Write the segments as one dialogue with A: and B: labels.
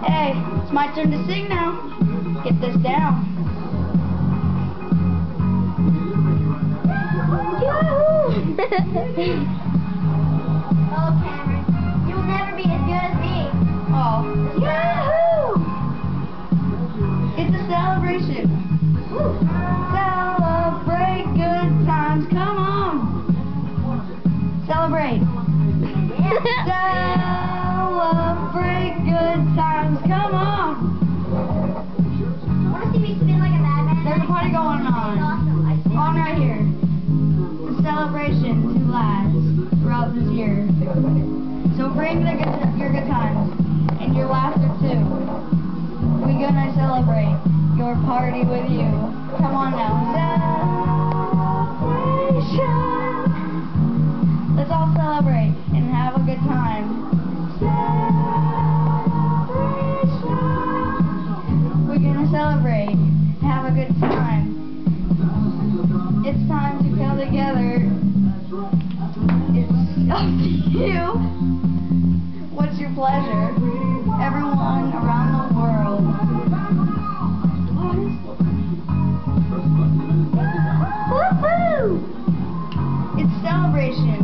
A: Hey, it's my turn to sing now. Get this down.
B: Oh, Cameron, you'll never be as good as me.
A: Oh. Yahoo! It's a celebration. Woo. Celebrate good times. Come on. Celebrate. Celebrate good times. Come on.
B: Want to see me spin like a madman?
A: There's a party going on.
B: Awesome. I spin
A: On right here. The celebration to last throughout this year. So bring your good times and your laughter too. We're gonna celebrate your party with you. Come on now. Celebration. Let's all celebrate and have a good time. Celebration. We're gonna celebrate and have a good time. It's time to come together. It's up to you. What's your pleasure? Everyone around the world. Woohoo! It's celebration.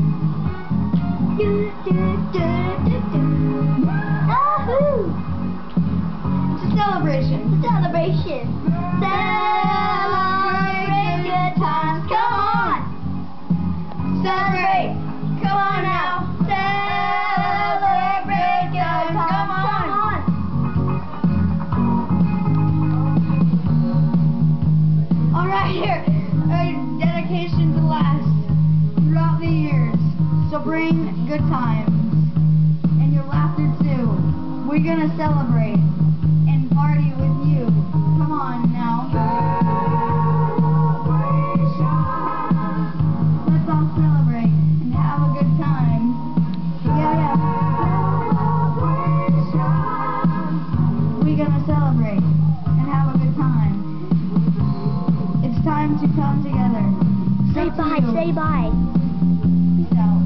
A: Yahoo! It's a celebration.
B: Celebration. Celebrate good times. Come on.
A: Celebrate. Come on now. Celebrate good times. Come on. All right, here. A dedication to last throughout the years. So bring good times and your laughter too. We're gonna celebrate and party with you. Come on now. Let's all celebrate and have a good time. Yeah. We're gonna celebrate and have a good time. It's time to come together.
B: Say bye. Say bye.
A: Peace out.